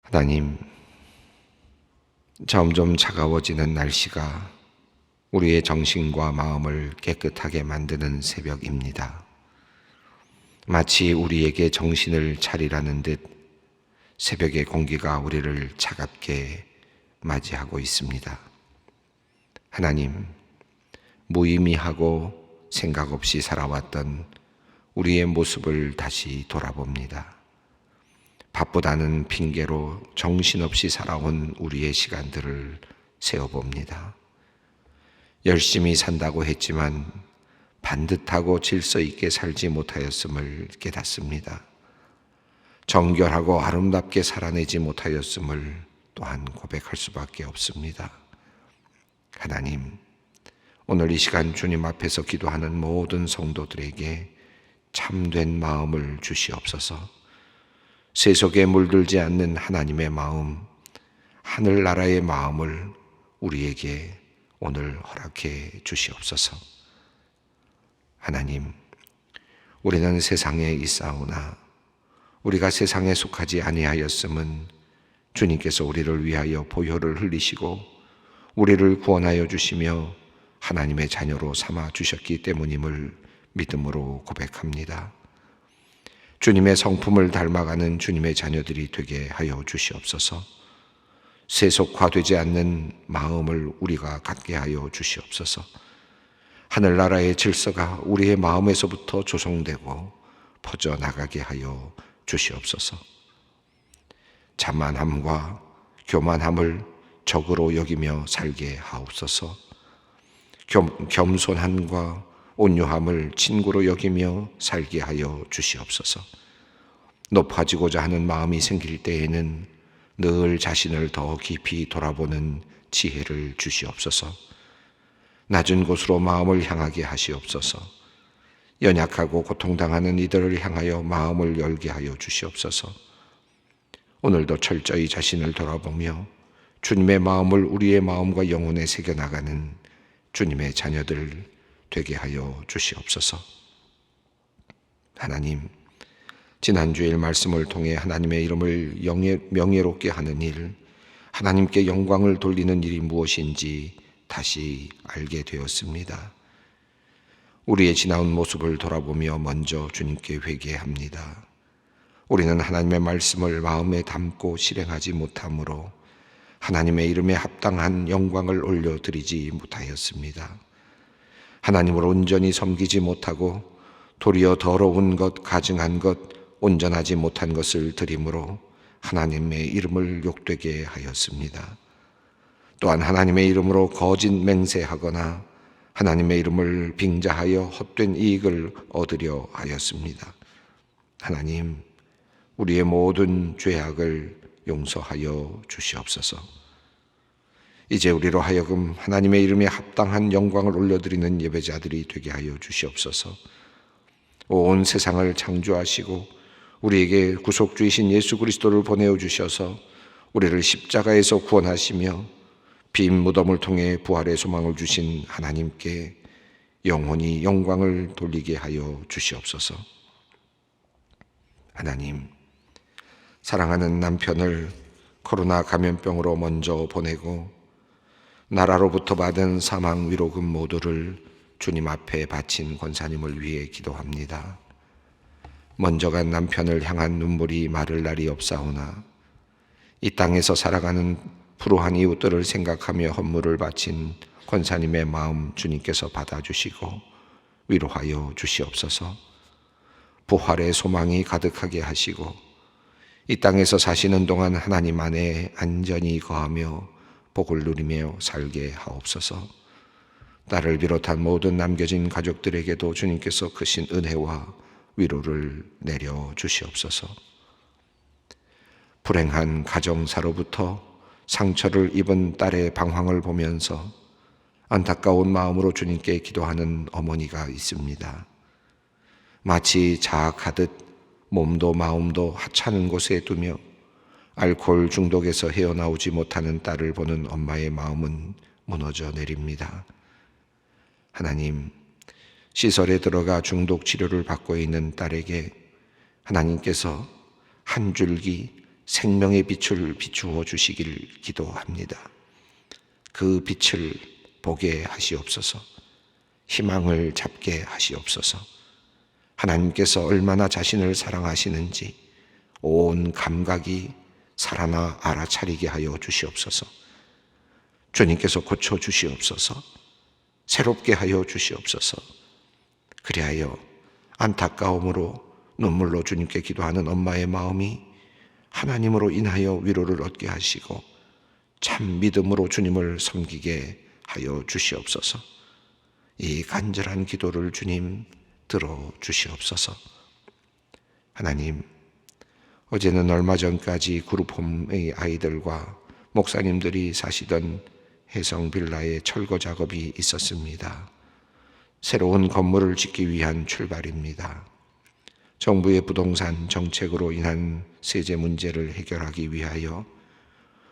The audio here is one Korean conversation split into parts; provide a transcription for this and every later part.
하나님, 점점 차가워지는 날씨가 우리의 정신과 마음을 깨끗하게 만드는 새벽입니다. 마치 우리에게 정신을 차리라는 듯 새벽의 공기가 우리를 차갑게 맞이하고 있습니다. 하나님, 무의미하고 생각 없이 살아왔던 우리의 모습을 다시 돌아봅니다. 바쁘다는 핑계로 정신없이 살아온 우리의 시간들을 세어봅니다. 열심히 산다고 했지만 반듯하고 질서 있게 살지 못하였음을 깨닫습니다. 정결하고 아름답게 살아내지 못하였음을 또한 고백할 수밖에 없습니다. 하나님, 오늘 이 시간 주님 앞에서 기도하는 모든 성도들에게 참된 마음을 주시옵소서. 세속에 물들지 않는 하나님의 마음, 하늘나라의 마음을 우리에게 오늘 허락해 주시옵소서. 하나님, 우리는 세상에 있사오나 우리가 세상에 속하지 아니하였음은 주님께서 우리를 위하여 보혈을 흘리시고 우리를 구원하여 주시며 하나님의 자녀로 삼아 주셨기 때문임을 믿음으로 고백합니다. 주님의 성품을 닮아가는 주님의 자녀들이 되게 하여 주시옵소서. 세속화되지 않는 마음을 우리가 갖게 하여 주시옵소서. 하늘나라의 질서가 우리의 마음에서부터 조성되고 퍼져나가게 하여 주시옵소서. 자만함과 교만함을 적으로 여기며 살게 하옵소서. 겸손함과 온유함을 친구로 여기며 살게 하여 주시옵소서. 높아지고자 하는 마음이 생길 때에는 늘 자신을 더 깊이 돌아보는 지혜를 주시옵소서. 낮은 곳으로 마음을 향하게 하시옵소서. 연약하고 고통당하는 이들을 향하여 마음을 열게 하여 주시옵소서. 오늘도 철저히 자신을 돌아보며 주님의 마음을 우리의 마음과 영혼에 새겨나가는 주님의 자녀들 되게 하여 주시옵소서. 하나님, 지난주일 말씀을 통해 하나님의 이름을 명예롭게 하는 일, 하나님께 영광을 돌리는 일이 무엇인지 다시 알게 되었습니다. 우리의 지나온 모습을 돌아보며 먼저 주님께 회개합니다. 우리는 하나님의 말씀을 마음에 담고 실행하지 못하므로 하나님의 이름에 합당한 영광을 올려드리지 못하였습니다. 하나님을 온전히 섬기지 못하고 도리어 더러운 것, 가증한 것, 온전하지 못한 것을 드림으로 하나님의 이름을 욕되게 하였습니다. 또한 하나님의 이름으로 거짓 맹세하거나 하나님의 이름을 빙자하여 헛된 이익을 얻으려 하였습니다. 하나님, 우리의 모든 죄악을 용서하여 주시옵소서. 이제 우리로 하여금 하나님의 이름에 합당한 영광을 올려드리는 예배자들이 되게 하여 주시옵소서. 온 세상을 창조하시고 우리에게 구속주이신 예수 그리스도를 보내어 주셔서 우리를 십자가에서 구원하시며 빈 무덤을 통해 부활의 소망을 주신 하나님께 영원히 영광을 돌리게 하여 주시옵소서. 하나님, 사랑하는 남편을 코로나 감염병으로 먼저 보내고 나라로부터 받은 사망 위로금 모두를 주님 앞에 바친 권사님을 위해 기도합니다. 먼저 간 남편을 향한 눈물이 마를 날이 없사오나 이 땅에서 살아가는 불우한 이웃들을 생각하며 헌물을 바친 권사님의 마음 주님께서 받아주시고 위로하여 주시옵소서. 부활의 소망이 가득하게 하시고 이 땅에서 사시는 동안 하나님 안에 안전히 거하며 복을 누리며 살게 하옵소서. 나를 비롯한 모든 남겨진 가족들에게도 주님께서 크신 은혜와 위로를 내려 주시옵소서. 불행한 가정사로부터 상처를 입은 딸의 방황을 보면서 안타까운 마음으로 주님께 기도하는 어머니가 있습니다. 마치 자학하듯 몸도 마음도 하찮은 곳에 두며 알코올 중독에서 헤어나오지 못하는 딸을 보는 엄마의 마음은 무너져 내립니다. 하나님, 시설에 들어가 중독 치료를 받고 있는 딸에게 하나님께서 한 줄기 생명의 빛을 비추어 주시길 기도합니다. 그 빛을 보게 하시옵소서. 희망을 잡게 하시옵소서. 하나님께서 얼마나 자신을 사랑하시는지 온 감각이 살아나 알아차리게 하여 주시옵소서. 주님께서 고쳐 주시옵소서. 새롭게 하여 주시옵소서. 그리하여 안타까움으로 눈물로 주님께 기도하는 엄마의 마음이 하나님으로 인하여 위로를 얻게 하시고 참 믿음으로 주님을 섬기게 하여 주시옵소서. 이 간절한 기도를 주님 들어 주시옵소서. 하나님, 어제는 얼마 전까지 그룹홈의 아이들과 목사님들이 사시던 해성 빌라의 철거 작업이 있었습니다. 새로운 건물을 짓기 위한 출발입니다. 정부의 부동산 정책으로 인한 세제 문제를 해결하기 위하여,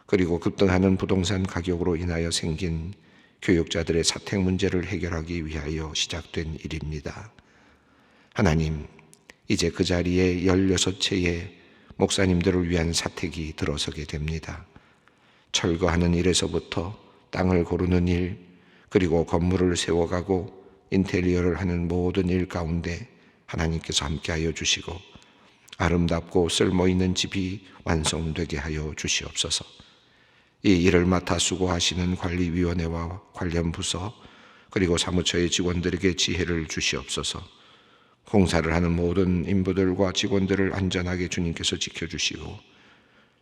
그리고 급등하는 부동산 가격으로 인하여 생긴 교육자들의 사택 문제를 해결하기 위하여 시작된 일입니다. 하나님, 이제 그 자리에 16채의 목사님들을 위한 사택이 들어서게 됩니다. 철거하는 일에서부터 땅을 고르는 일, 그리고 건물을 세워가고 인테리어를 하는 모든 일 가운데 하나님께서 함께하여 주시고 아름답고 쓸모있는 집이 완성되게 하여 주시옵소서. 이 일을 맡아 수고하시는 관리위원회와 관련 부서, 그리고 사무처의 직원들에게 지혜를 주시옵소서. 공사를 하는 모든 인부들과 직원들을 안전하게 주님께서 지켜주시고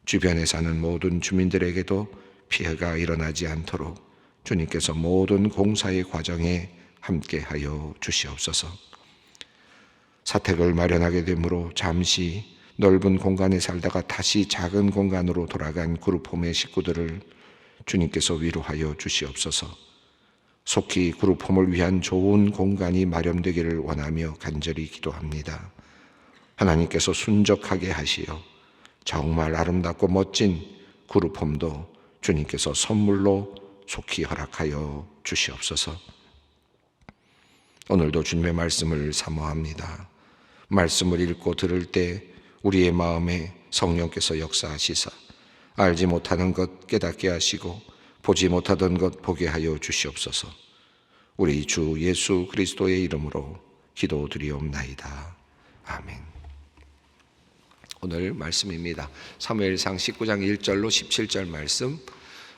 주변에 사는 모든 주민들에게도 피해가 일어나지 않도록 주님께서 모든 공사의 과정에 함께하여 주시옵소서. 사택을 마련하게 되므로 잠시 넓은 공간에 살다가 다시 작은 공간으로 돌아간 그룹홈의 식구들을 주님께서 위로하여 주시옵소서. 속히 그룹홈을 위한 좋은 공간이 마련되기를 원하며 간절히 기도합니다. 하나님께서 순적하게 하시어 정말 아름답고 멋진 그룹홈도 주님께서 선물로 속히 허락하여 주시옵소서. 오늘도 주님의 말씀을 사모합니다. 말씀을 읽고 들을 때 우리의 마음에 성령께서 역사하시사 알지 못하는 것 깨닫게 하시고 보지 못하던 것 보게 하여 주시옵소서. 우리 주 예수 그리스도의 이름으로 기도드리옵나이다. 아멘. 오늘 말씀입니다. 사무엘상 19장 1절로 17절 말씀,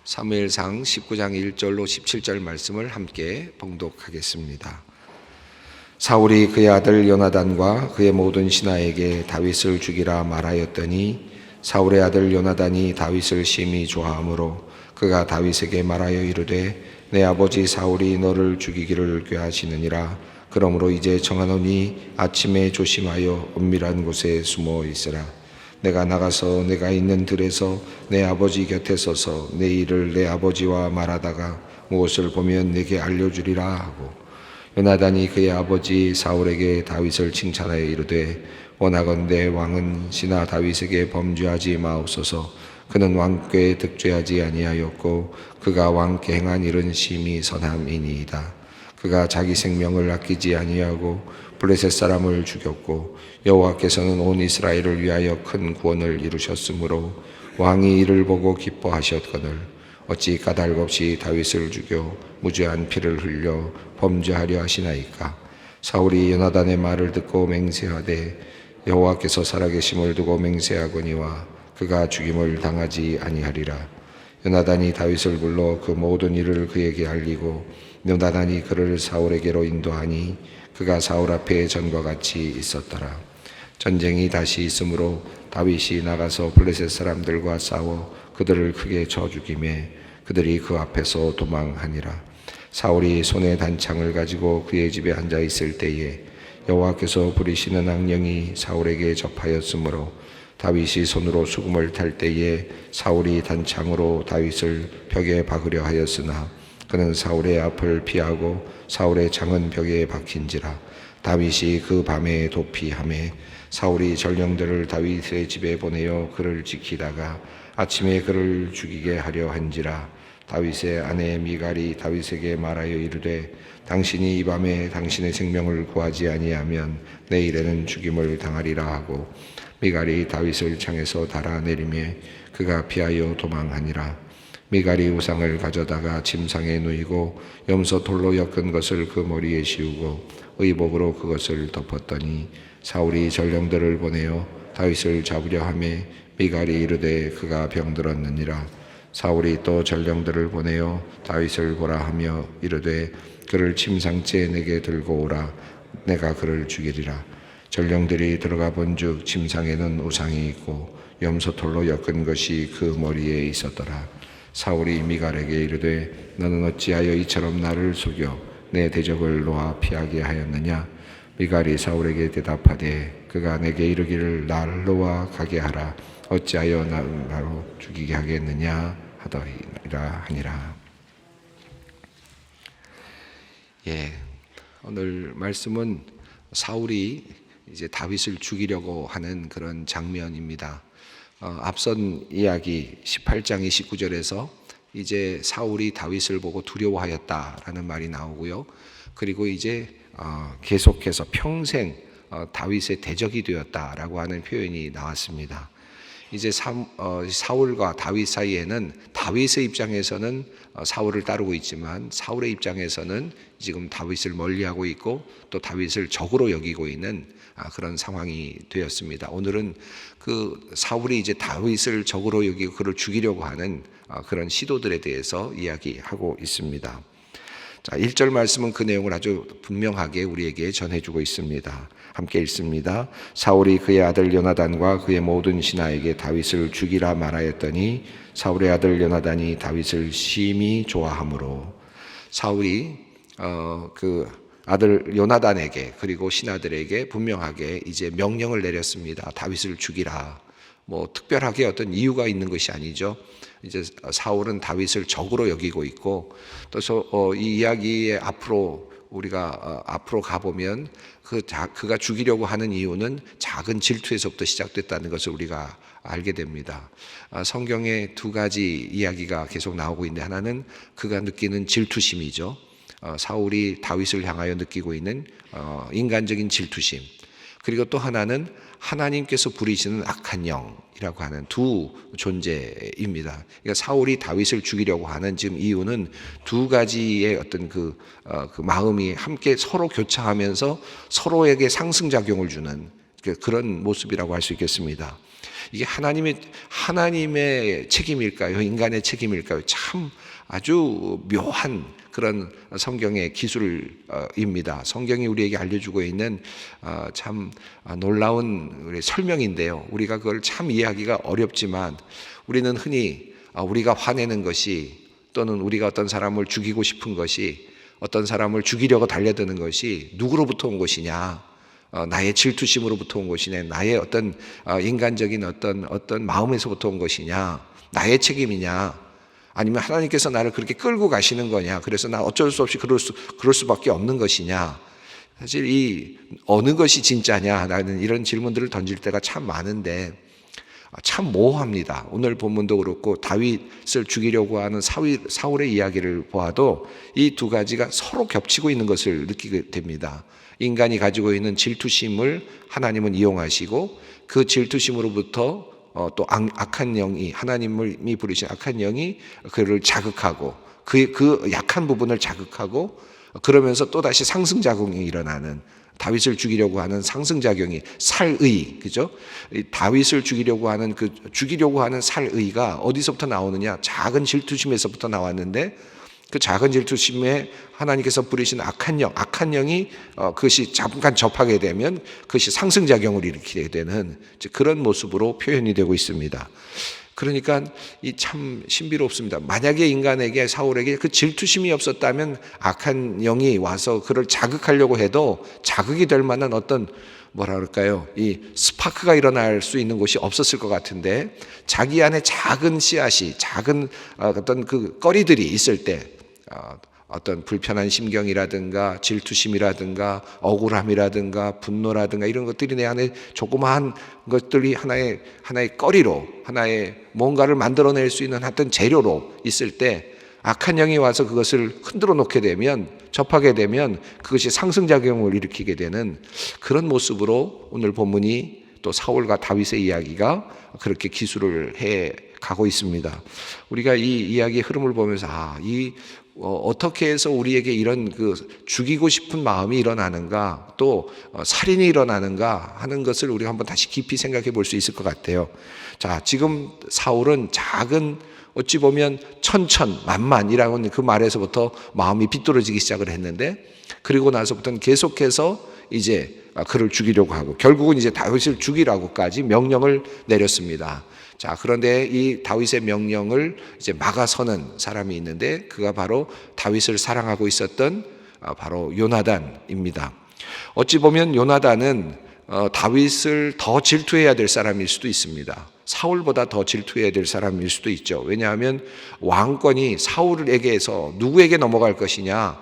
사무엘상 19장 1절로 17절 말씀을 함께 봉독하겠습니다. 사울이 그의 아들 요나단과 그의 모든 신하에게 다윗을 죽이라 말하였더니 사울의 아들 요나단이 다윗을 심히 좋아하므로 그가 다윗에게 말하여 이르되 내 아버지 사울이 너를 죽이기를 꾀하시느니라. 그러므로 이제 정하노니 아침에 조심하여 은밀한 곳에 숨어 있으라. 내가 나가서 내가 있는 들에서 내 아버지 곁에 서서 내 일을 내 아버지와 말하다가 무엇을 보면 내게 알려주리라 하고, 요나단이 그의 아버지 사울에게 다윗을 칭찬하여 이르되 원하건대 왕은 신하 다윗에게 범죄하지 마옵소서. 그는 왕께 득죄하지 아니하였고 그가 왕께 행한 일은 심히 선함이니이다. 그가 자기 생명을 아끼지 아니하고 블레셋 사람을 죽였고 여호와께서는 온 이스라엘을 위하여 큰 구원을 이루셨으므로 왕이 이를 보고 기뻐하셨거늘 어찌 까닭 없이 다윗을 죽여 무죄한 피를 흘려 범죄하려 하시나이까. 사울이 요나단의 말을 듣고 맹세하되 여호와께서 살아계심을 두고 맹세하거니와 그가 죽임을 당하지 아니하리라. 요나단이 다윗을 불러 그 모든 일을 그에게 알리고 요나단이 그를 사울에게로 인도하니 그가 사울 앞에 전과 같이 있었더라. 전쟁이 다시 있으므로 다윗이 나가서 블레셋 사람들과 싸워 그들을 크게 쳐 죽이매 그들이 그 앞에서 도망하니라. 사울이 손에 단창을 가지고 그의 집에 앉아 있을 때에 여호와께서 부리시는 악령이 사울에게 접하였으므로 다윗이 손으로 수금을 탈 때에 사울이 단창으로 다윗을 벽에 박으려 하였으나 그는 사울의 앞을 피하고 사울의 창은 벽에 박힌지라. 다윗이 그 밤에 도피하매 사울이 전령들을 다윗의 집에 보내어 그를 지키다가 아침에 그를 죽이게 하려 한지라. 다윗의 아내 미갈이 다윗에게 말하여 이르되 당신이 이 밤에 당신의 생명을 구하지 아니하면 내일에는 죽임을 당하리라 하고, 미갈이 다윗을 창에서 달아내리매 그가 피하여 도망하니라. 미갈이 우상을 가져다가 침상에 누이고 염소 돌로 엮은 것을 그 머리에 씌우고 의복으로 그것을 덮었더니 사울이 전령들을 보내어 다윗을 잡으려 하매 미갈이 이르되 그가 병들었느니라. 사울이 또 전령들을 보내어 다윗을 보라 하며 이르되 그를 침상째 내게 들고 오라. 내가 그를 죽이리라. 전령들이 들어가 본즉 침상에는 우상이 있고 염소털로 엮은 것이 그 머리에 있었더라. 사울이 미갈에게 이르되 너는 어찌하여 이처럼 나를 속여 내 대적을 놓아 피하게 하였느냐. 미갈이 사울에게 대답하되 그가 내게 이르기를 나를 놓아 가게 하라. 어찌하여 나를 바로 죽이게 하겠느냐 하더이라 하니라. 오늘 말씀은 사울이 이제 다윗을 죽이려고 하는 그런 장면입니다. 앞선 이야기 18장 29절에서 이제 사울이 다윗을 보고 두려워하였다라는 말이 나오고요. 그리고 이제 계속해서 평생 다윗의 대적이 되었다라고 하는 표현이 나왔습니다. 이제 사울과 다윗 사이에는 다윗의 입장에서는 사울을 따르고 있지만 사울의 입장에서는 지금 다윗을 멀리하고 있고 또 다윗을 적으로 여기고 있는 그런 상황이 되었습니다. 오늘은 그 사울이 이제 다윗을 적으로 여기고 그를 죽이려고 하는 그런 시도들에 대해서 이야기하고 있습니다. 자, 1절 말씀은 그 내용을 아주 분명하게 우리에게 전해주고 있습니다. 함께 읽습니다. 사울이 그의 아들 요나단과 그의 모든 신하에게 다윗을 죽이라 말하였더니 사울의 아들 요나단이 다윗을 심히 좋아하므로. 사울이 그 아들 요나단에게 그리고 신하들에게 분명하게 이제 명령을 내렸습니다. 다윗을 죽이라. 뭐 특별하게 어떤 이유가 있는 것이 아니죠. 이제 사울은 다윗을 적으로 여기고 있고 또 이 이야기의 앞으로 우리가 앞으로 가보면 그가 죽이려고 하는 이유는 작은 질투에서부터 시작됐다는 것을 우리가 알게 됩니다. 성경에 두 가지 이야기가 계속 나오고 있는데 하나는 그가 느끼는 질투심이죠. 사울이 다윗을 향하여 느끼고 있는 인간적인 질투심. 그리고 또 하나는 하나님께서 부리시는 악한 영이라고 하는 두 존재입니다. 그러니까 사울이 다윗을 죽이려고 하는 지금 이유는 두 가지의 어떤 그 마음이 함께 서로 교차하면서 서로에게 상승작용을 주는 그런 모습이라고 할 수 있겠습니다. 이게 하나님의 책임일까요? 인간의 책임일까요? 참 아주 묘한 그런 성경의 기술입니다. 성경이 우리에게 알려주고 있는 참 놀라운 설명인데요. 우리가 그걸 참 이해하기가 어렵지만 우리는 흔히 우리가 화내는 것이 또는 우리가 어떤 사람을 죽이고 싶은 것이 어떤 사람을 죽이려고 달려드는 것이 누구로부터 온 것이냐, 나의 질투심으로부터 온 것이냐, 나의 어떤 인간적인 어떤 마음에서부터 온 것이냐, 나의 책임이냐, 아니면 하나님께서 나를 그렇게 끌고 가시는 거냐, 그래서 나 어쩔 수 없이 그럴 수밖에 없는 것이냐. 사실 이 어느 것이 진짜냐라는 이런 질문들을 던질 때가 참 많은데 참 모호합니다. 오늘 본문도 그렇고 다윗을 죽이려고 하는 사울의 이야기를 보아도 이 두 가지가 서로 겹치고 있는 것을 느끼게 됩니다. 인간이 가지고 있는 질투심을 하나님은 이용하시고 그 질투심으로부터 또 악한 영이, 하나님이 부르신 악한 영이 그를 자극하고 그 약한 부분을 자극하고 그러면서 또다시 상승작용이 일어나는, 다윗을 죽이려고 하는 상승작용이 살의, 그죠? 다윗을 죽이려고 하는 살의가 어디서부터 나오느냐? 작은 질투심에서부터 나왔는데 그 작은 질투심에 하나님께서 부리신 악한 영이 그것이 잠깐 접하게 되면 그것이 상승작용을 일으키게 되는 그런 모습으로 표현이 되고 있습니다. 그러니까 이 참 신비롭습니다. 만약에 인간에게, 사울에게 그 질투심이 없었다면 악한 영이 와서 그를 자극하려고 해도 자극이 될 만한 어떤 이 스파크가 일어날 수 있는 곳이 없었을 것 같은데, 자기 안에 작은 씨앗이, 작은 어떤 그 꺼리들이 있을 때 어떤 불편한 심경이라든가 질투심이라든가 억울함이라든가 분노라든가 이런 것들이 내 안에 조그마한 것들이 하나의 꺼리로, 하나의 뭔가를 만들어낼 수 있는 어떤 재료로 있을 때 악한 영이 와서 그것을 흔들어 놓게 되면, 접하게 되면 그것이 상승작용을 일으키게 되는 그런 모습으로 오늘 본문이 또 사울과 다윗의 이야기가 그렇게 기술을 해 가고 있습니다. 우리가 이 이야기의 흐름을 보면서 어떻게 해서 우리에게 이런 죽이고 싶은 마음이 일어나는가, 또 살인이 일어나는가 하는 것을 우리가 한번 다시 깊이 생각해 볼 수 있을 것 같아요. 자, 지금 사울은 작은, 어찌 보면 천천만만이라는 그 말에서부터 마음이 비뚤어지기 시작을 했는데, 그리고 나서부터는 계속해서 이제 그를 죽이려고 하고 결국은 이제 다윗을 죽이라고까지 명령을 내렸습니다. 자, 그런데 이 다윗의 명령을 이제 막아서는 사람이 있는데, 그가 바로 다윗을 사랑하고 있었던 바로 요나단입니다. 어찌 보면 요나단은 다윗을 더 질투해야 될 사람일 수도 있습니다. 사울보다 더 질투해야 될 사람일 수도 있죠. 왜냐하면 왕권이 사울에게서 누구에게 넘어갈 것이냐,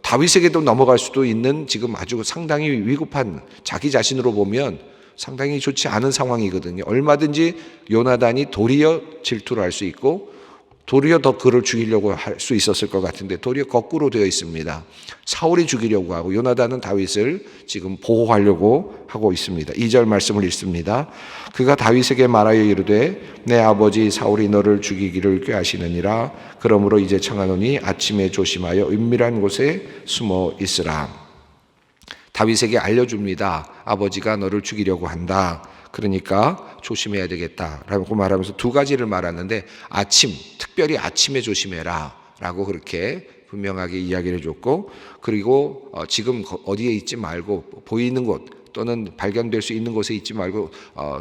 다윗에게도 넘어갈 수도 있는 지금 아주 상당히 위급한, 자기 자신으로 보면 상당히 좋지 않은 상황이거든요. 얼마든지 요나단이 도리어 질투를 할 수 있고 도리어 더 그를 죽이려고 할 수 있었을 것 같은데, 도리어 거꾸로 되어 있습니다. 사울이 죽이려고 하고 요나단은 다윗을 지금 보호하려고 하고 있습니다. 2절 말씀을 읽습니다. 그가 다윗에게 말하여 이르되 내 아버지 사울이 너를 죽이기를 꾀하시느니라. 그러므로 이제 청하노니 아침에 조심하여 은밀한 곳에 숨어 있으라. 다윗에게 알려줍니다. 아버지가 너를 죽이려고 한다. 그러니까 조심해야 되겠다라고 말하면서 두 가지를 말하는데, 특별히 아침에 조심해라 라고 그렇게 분명하게 이야기를 해줬고, 그리고 지금 어디에 있지 말고 보이는 곳 또는 발견될 수 있는 곳에 있지 말고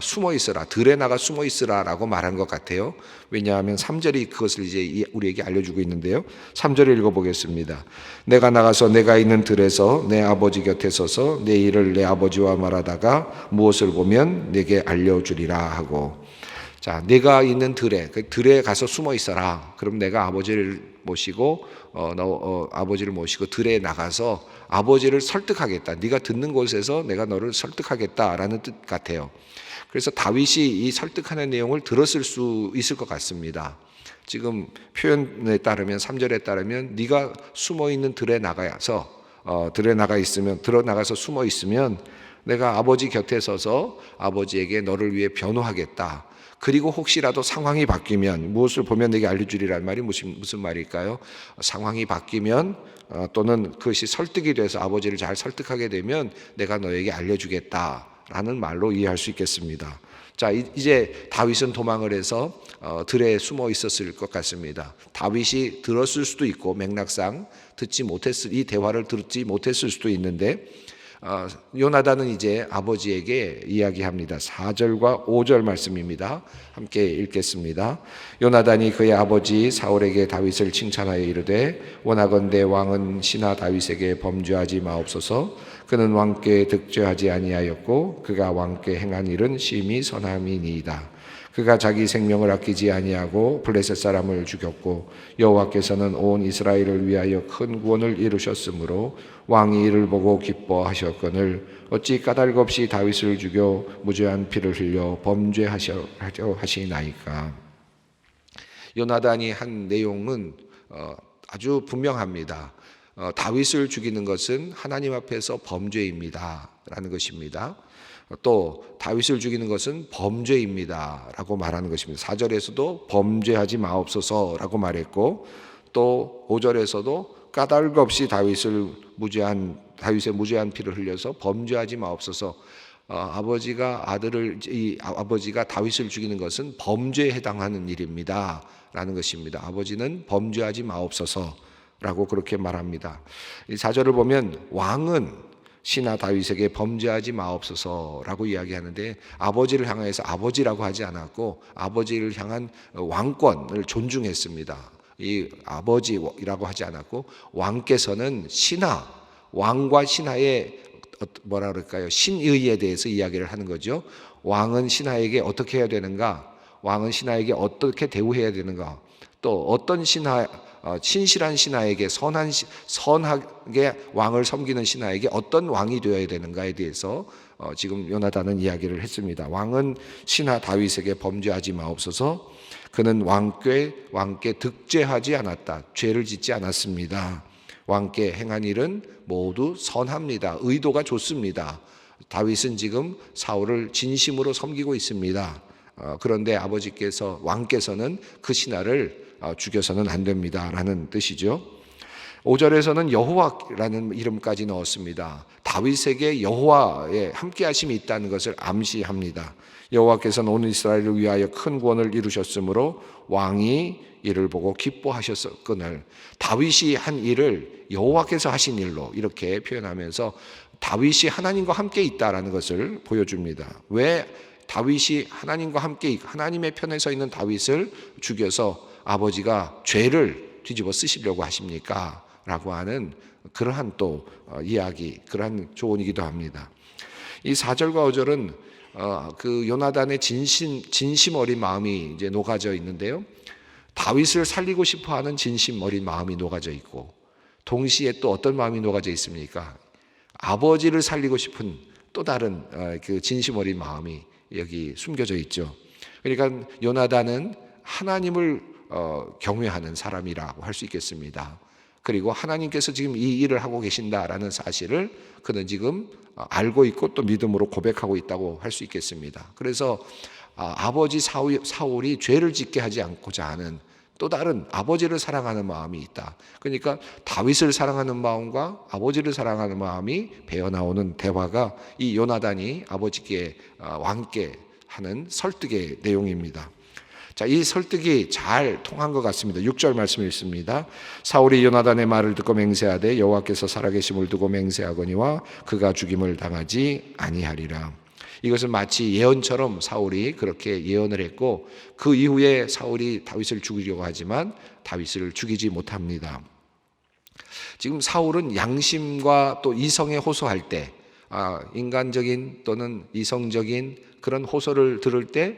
숨어 있어라, 들에 나가 숨어 있으라 라고 말한 것 같아요. 왜냐하면 3절이 그것을 이제 우리에게 알려주고 있는데요. 3절을 읽어보겠습니다. 내가 나가서 내가 있는 들에서 내 아버지 곁에 서서 내 일을 내 아버지와 말하다가 무엇을 보면 내게 알려주리라 하고, 자, 내가 있는 들에 가서 숨어 있어라. 그럼 내가 아버지를 모시고 아버지를 모시고 들에 나가서 아버지를 설득하겠다. 네가 듣는 곳에서 내가 너를 설득하겠다라는 뜻 같아요. 그래서 다윗이 이 설득하는 내용을 들었을 수 있을 것 같습니다. 지금 표현에 따르면, 3절에 따르면 네가 숨어 있는 들에 나가서 숨어 있으면 내가 아버지 곁에 서서 아버지에게 너를 위해 변호하겠다. 그리고 혹시라도 상황이 바뀌면 무엇을 보면 내게 알려주리라는 말이 무슨 말일까요? 상황이 바뀌면 또는 그것이 설득이 돼서 아버지를 잘 설득하게 되면 내가 너에게 알려주겠다라는 말로 이해할 수 있겠습니다. 자, 이제 다윗은 도망을 해서 들에 숨어 있었을 것 같습니다. 다윗이 들었을 수도 있고 맥락상 이 대화를 듣지 못했을 수도 있는데, 요나단은 이제 아버지에게 이야기합니다. 4절과 5절 말씀입니다. 함께 읽겠습니다. 요나단이 그의 아버지 사울에게 다윗을 칭찬하여 이르되 원하건대 왕은 신하 다윗에게 범죄하지 마옵소서. 그는 왕께 득죄하지 아니하였고 그가 왕께 행한 일은 심히 선함이니이다. 그가 자기 생명을 아끼지 아니하고 블레셋 사람을 죽였고 여호와께서는 온 이스라엘을 위하여 큰 구원을 이루셨으므로 왕이 이를 보고 기뻐하셨거늘 어찌 까닭 없이 다윗을 죽여 무죄한 피를 흘려 범죄하려 하시나이까. 요나단이 한 내용은 아주 분명합니다. 다윗을 죽이는 것은 하나님 앞에서 범죄입니다 라는 것입니다. 또 다윗을 죽이는 것은 범죄입니다 라고 말하는 것입니다. 4절에서도 범죄하지 마옵소서 라고 말했고, 또 5절에서도 까닭 없이 다윗의 무죄한 피를 흘려서 범죄하지 마옵소서. 아버지가 다윗을 죽이는 것은 범죄에 해당하는 일입니다 라는 것입니다. 아버지는 범죄하지 마옵소서 라고 그렇게 말합니다. 이 4절을 보면 왕은 신하 다윗에게 범죄하지 마옵소서라고 이야기하는데, 아버지를 향해서 아버지라고 하지 않았고 아버지를 향한 왕권을 존중했습니다. 이 아버지라고 하지 않았고 왕께서는 왕과 신하의 신의에 대해서 이야기를 하는 거죠. 왕은 신하에게 어떻게 해야 되는가? 왕은 신하에게 어떻게 대우해야 되는가? 또 어떤 신실한 신하에게 선하게 왕을 섬기는 신하에게 어떤 왕이 되어야 되는가에 대해서 지금 요나단은 이야기를 했습니다. 왕은 신하 다윗에게 범죄하지 마옵소서. 그는 왕께 득죄하지 않았다. 죄를 짓지 않았습니다. 왕께 행한 일은 모두 선합니다. 의도가 좋습니다. 다윗은 지금 사울을 진심으로 섬기고 있습니다. 그런데 아버지께서 왕께서는 그 신하를 죽여서는 안 됩니다 라는 뜻이죠. 5절에서는 여호와라는 이름까지 넣었습니다. 다윗에게 여호와의 함께하심이 있다는 것을 암시합니다. 여호와께서는 온 이스라엘을 위하여 큰 구원을 이루셨으므로 왕이 이를 보고 기뻐하셨거늘, 다윗이 한 일을 여호와께서 하신 일로 이렇게 표현하면서 다윗이 하나님과 함께 있다라는 것을 보여줍니다. 왜 다윗이 하나님과 함께, 하나님의 편에 서 있는 다윗을 죽여서 아버지가 죄를 뒤집어 쓰시려고 하십니까? 라고 하는 그러한 또 이야기, 그러한 조언이기도 합니다. 이 4절과 5절은 그 요나단의 진심 어린 마음이 이제 녹아져 있는데요. 다윗을 살리고 싶어하는 진심 어린 마음이 녹아져 있고, 동시에 또 어떤 마음이 녹아져 있습니까? 아버지를 살리고 싶은 또 다른 그 진심 어린 마음이 여기 숨겨져 있죠. 그러니까 요나단은 하나님을 경외하는 사람이라고 할 수 있겠습니다. 그리고 하나님께서 지금 이 일을 하고 계신다라는 사실을 그는 지금 알고 있고 또 믿음으로 고백하고 있다고 할 수 있겠습니다. 그래서 아버지 사울이 죄를 짓게 하지 않고자 하는 또 다른 아버지를 사랑하는 마음이 있다. 그러니까 다윗을 사랑하는 마음과 아버지를 사랑하는 마음이 배어나오는 대화가 이 요나단이 아버지께 왕께 하는 설득의 내용입니다. 자, 이 설득이 잘 통한 것 같습니다. 6절 말씀 읽습니다. 사울이 요나단의 말을 듣고 맹세하되 여호와께서 살아계심을 두고 맹세하거니와 그가 죽임을 당하지 아니하리라. 이것은 마치 예언처럼 사울이 그렇게 예언을 했고, 그 이후에 사울이 다윗을 죽이려고 하지만 다윗을 죽이지 못합니다. 지금 사울은 양심과 또 이성에 호소할 때, 인간적인 또는 이성적인 그런 호소를 들을 때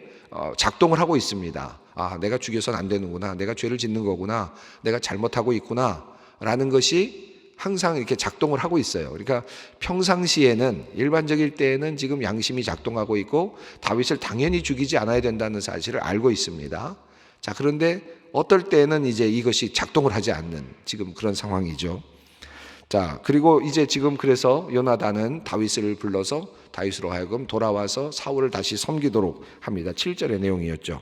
작동을 하고 있습니다. 내가 죽여서는 안 되는구나, 내가 죄를 짓는 거구나, 내가 잘못하고 있구나 라는 것이 항상 이렇게 작동을 하고 있어요. 그러니까 평상시에는, 일반적일 때에는 지금 양심이 작동하고 있고 다윗을 당연히 죽이지 않아야 된다는 사실을 알고 있습니다. 자, 그런데 어떨 때는 이제 이것이 작동을 하지 않는 지금 그런 상황이죠. 자, 그리고 이제 지금 그래서 요나단은 다윗을 불러서 다윗으로 하여금 돌아와서 사울을 다시 섬기도록 합니다. 7절의 내용이었죠.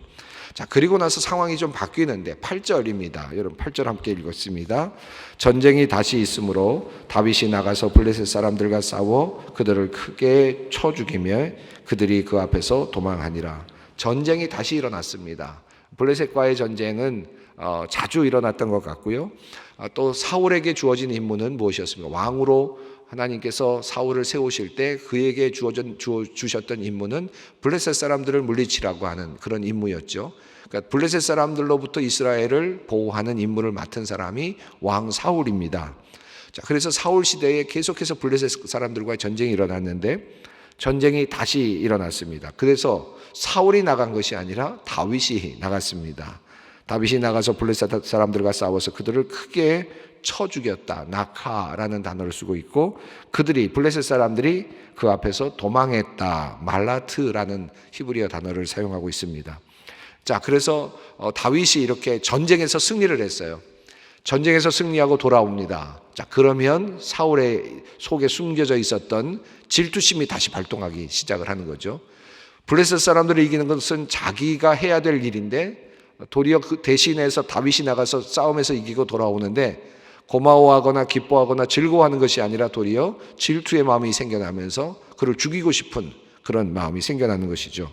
자, 그리고 나서 상황이 좀 바뀌는데 8절입니다. 여러분 8절 함께 읽었습니다. 전쟁이 다시 있으므로 다윗이 나가서 블레셋 사람들과 싸워 그들을 크게 쳐 죽이며 그들이 그 앞에서 도망하니라. 전쟁이 다시 일어났습니다. 블레셋과의 전쟁은 자주 일어났던 것 같고요. 또 사울에게 주어진 임무는 무엇이었습니까? 왕으로 하나님께서 사울을 세우실 때 그에게 주셨던 임무는 블레셋 사람들을 물리치라고 하는 그런 임무였죠. 그러니까 블레셋 사람들로부터 이스라엘을 보호하는 임무를 맡은 사람이 왕 사울입니다. 자, 그래서 사울 시대에 계속해서 블레셋 사람들과의 전쟁이 일어났는데 전쟁이 다시 일어났습니다. 그래서 사울이 나간 것이 아니라 다윗이 나갔습니다. 다윗이 나가서 블레셋 사람들과 싸워서 그들을 크게 쳐 죽였다. 나카라는 단어를 쓰고 있고, 그들이 블레셋 사람들이 그 앞에서 도망했다. 말라트라는 히브리어 단어를 사용하고 있습니다. 자, 그래서 다윗이 이렇게 전쟁에서 승리를 했어요. 전쟁에서 승리하고 돌아옵니다. 자, 그러면 사울의 속에 숨겨져 있었던 질투심이 다시 발동하기 시작을 하는 거죠. 블레셋 사람들을 이기는 것은 자기가 해야 될 일인데 도리어 그 대신해서 다윗이 나가서 싸움에서 이기고 돌아오는데 고마워하거나 기뻐하거나 즐거워하는 것이 아니라 도리어 질투의 마음이 생겨나면서 그를 죽이고 싶은 그런 마음이 생겨나는 것이죠.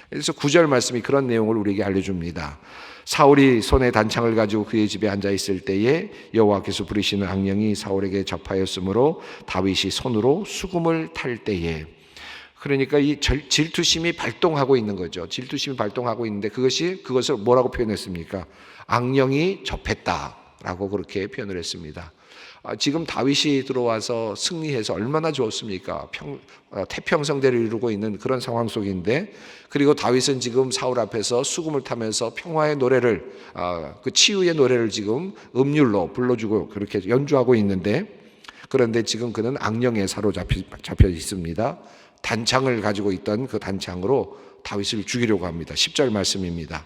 그래서 9절 말씀이 그런 내용을 우리에게 알려줍니다. 사울이 손에 단창을 가지고 그의 집에 앉아 있을 때에 여호와께서 부르시는 악령이 사울에게 접하였으므로 다윗이 손으로 수금을 탈 때에, 그러니까 이 질투심이 발동하고 있는 거죠. 질투심이 발동하고 있는데 그것을 뭐라고 표현했습니까? 악령이 접했다라고 그렇게 표현을 했습니다. 지금 다윗이 들어와서 승리해서 얼마나 좋았습니까? 태평성대를 이루고 있는 그런 상황 속인데, 그리고 다윗은 지금 사울 앞에서 수금을 타면서 평화의 노래를, 그 치유의 노래를 지금 음률로 불러주고 그렇게 연주하고 있는데, 그런데 지금 그는 악령에 사로잡혀 있습니다. 단창을 가지고 있던 그 단창으로 다윗을 죽이려고 합니다. 10절 말씀입니다.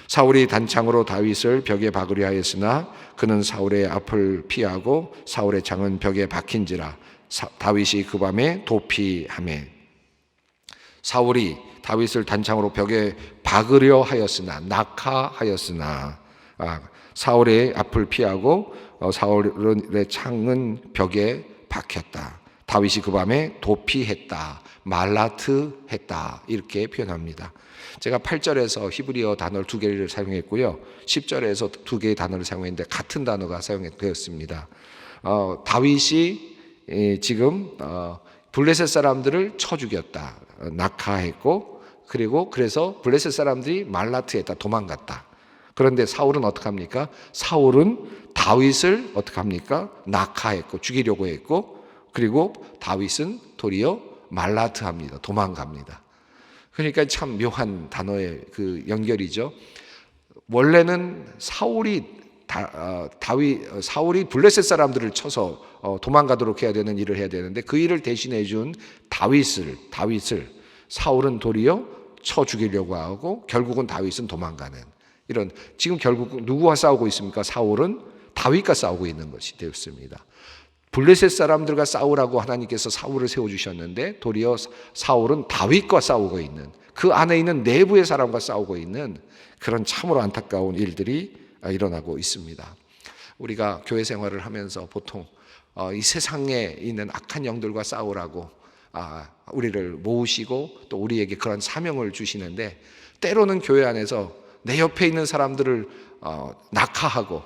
사울이 단창으로 다윗을 벽에 박으려 하였으나 그는 사울의 앞을 피하고 사울의 창은 벽에 박힌지라 다윗이 그 밤에 도피하매. 사울이 다윗을 단창으로 벽에 박으려 하였으나 낙하하였으나 사울의 앞을 피하고 사울의 창은 벽에 박혔다. 다윗이 그 밤에 도피했다, 말라트했다 이렇게 표현합니다. 제가 8절에서 히브리어 단어 2개를 사용했고요, 10절에서 2개의 단어를 사용했는데 같은 단어가 사용되었습니다. 다윗이 지금 블레셋 사람들을 쳐 죽였다, 낙하했고, 그리고 그래서 블레셋 사람들이 말라트했다, 도망갔다. 그런데 사울은 어떻게 합니까? 사울은 다윗을 어떻게 합니까? 낙하했고 죽이려고 했고, 그리고 다윗은 도리어 말라트합니다. 도망갑니다. 그러니까 참 묘한 단어의 그 연결이죠. 원래는 사울이 블레셋 사람들을 쳐서 도망가도록 해야 되는 일을 해야 되는데, 그 일을 대신해 준 다윗을 사울은 도리어 쳐 죽이려고 하고, 결국은 다윗은 도망가는, 이런, 지금 결국 누구와 싸우고 있습니까? 사울은 다윗과 싸우고 있는 것이 되었습니다. 블레셋 사람들과 싸우라고 하나님께서 사울을 세워주셨는데, 도리어 사울은 다윗과 싸우고 있는, 그 안에 있는 내부의 사람과 싸우고 있는 그런 참으로 안타까운 일들이 일어나고 있습니다. 우리가 교회 생활을 하면서 보통 이 세상에 있는 악한 영들과 싸우라고 우리를 모으시고 또 우리에게 그런 사명을 주시는데, 때로는 교회 안에서 내 옆에 있는 사람들을 낙하하고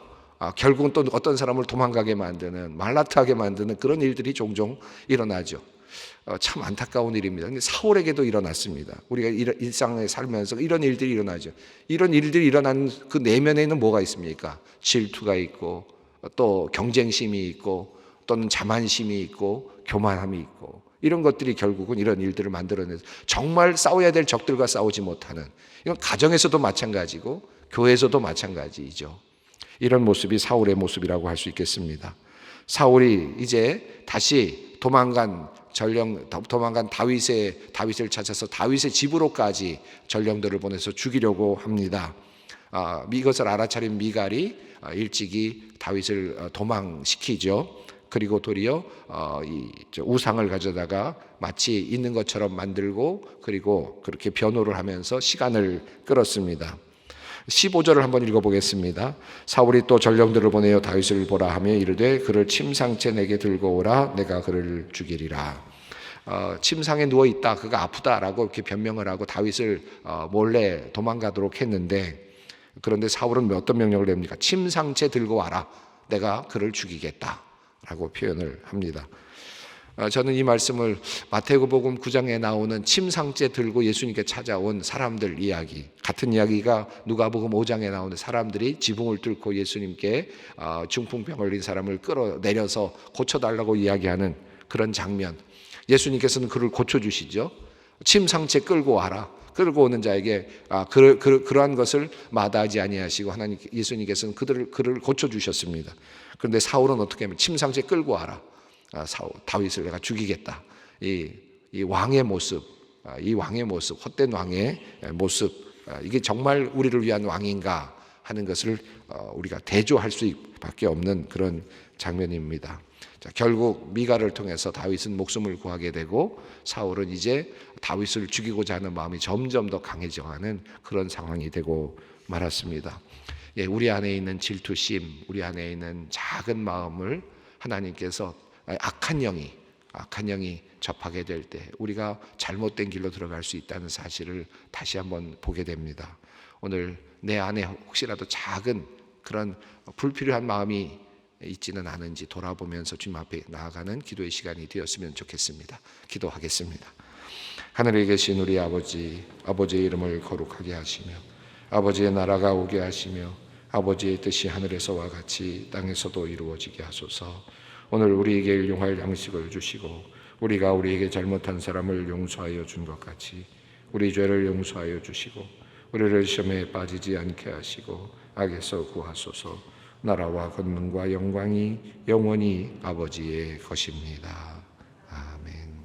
결국은 또 어떤 사람을 도망가게 만드는, 말라트하게 만드는 그런 일들이 종종 일어나죠. 참 안타까운 일입니다. 근데 사울에게도 일어났습니다. 우리가 일상에 살면서 이런 일들이 일어나죠. 이런 일들이 일어나는 그 내면에는 뭐가 있습니까? 질투가 있고, 또 경쟁심이 있고, 또는 자만심이 있고, 교만함이 있고, 이런 것들이 결국은 이런 일들을 만들어내서 정말 싸워야 될 적들과 싸우지 못하는, 이건 가정에서도 마찬가지고 교회에서도 마찬가지이죠. 이런 모습이 사울의 모습이라고 할 수 있겠습니다. 사울이 이제 다시 도망간 다윗을 찾아서 다윗의 집으로까지 전령들을 보내서 죽이려고 합니다. 이것을 알아차린 미갈이 일찍이 다윗을 도망시키죠. 그리고 도리어 우상을 가져다가 마치 있는 것처럼 만들고, 그리고 그렇게 변호를 하면서 시간을 끌었습니다. 15절을 한번 읽어보겠습니다. 사울이 또 전령들을 보내어 다윗을 보라 하며 이르되 그를 침상째 내게 들고 오라, 내가 그를 죽이리라. 침상에 누워있다, 그가 아프다라고 이렇게 변명을 하고 다윗을 몰래 도망가도록 했는데, 그런데 사울은 어떤 명령을 냅니까? 침상째 들고 와라, 내가 그를 죽이겠다 라고 표현을 합니다. 저는 이 말씀을 마태복음 9장에 나오는 침상째 들고 예수님께 찾아온 사람들 이야기, 같은 이야기가 누가복음 5장에 나오는 사람들이 지붕을 뚫고 예수님께 중풍병 걸린 사람을 끌어내려서 고쳐달라고 이야기하는 그런 장면, 예수님께서는 그를 고쳐주시죠. 침상째 끌고 와라, 끌고 오는 자에게 그러한 것을 마다하지 아니하시고 예수님께서는 그를 고쳐주셨습니다. 그런데 사울은 어떻게 하면 침상째 끌고 와라, 다윗을 내가 죽이겠다. 이 왕의 모습, 헛된 왕의 모습, 이게 정말 우리를 위한 왕인가 하는 것을 우리가 대조할 수밖에 없는 그런 장면입니다. 결국 미갈을 통해서 다윗은 목숨을 구하게 되고, 사울은 이제 다윗을 죽이고자 하는 마음이 점점 더 강해져가는 그런 상황이 되고 말았습니다. 우리 안에 있는 질투심, 우리 안에 있는 작은 마음을 하나님께서 악한 영이 접하게 될 때 우리가 잘못된 길로 들어갈 수 있다는 사실을 다시 한번 보게 됩니다. 오늘 내 안에 혹시라도 작은 그런 불필요한 마음이 있지는 않은지 돌아보면서 주님 앞에 나아가는 기도의 시간이 되었으면 좋겠습니다. 기도하겠습니다. 하늘에 계신 우리 아버지, 아버지의 이름을 거룩하게 하시며 아버지의 나라가 오게 하시며 아버지의 뜻이 하늘에서와 같이 땅에서도 이루어지게 하소서. 오늘 우리에게 일용할 양식을 주시고 우리가 우리에게 잘못한 사람을 용서하여 준 것 같이 우리 죄를 용서하여 주시고 우리를 시험에 빠지지 않게 하시고 악에서 구하소서. 나라와 권능과 영광이 영원히 아버지의 것입니다.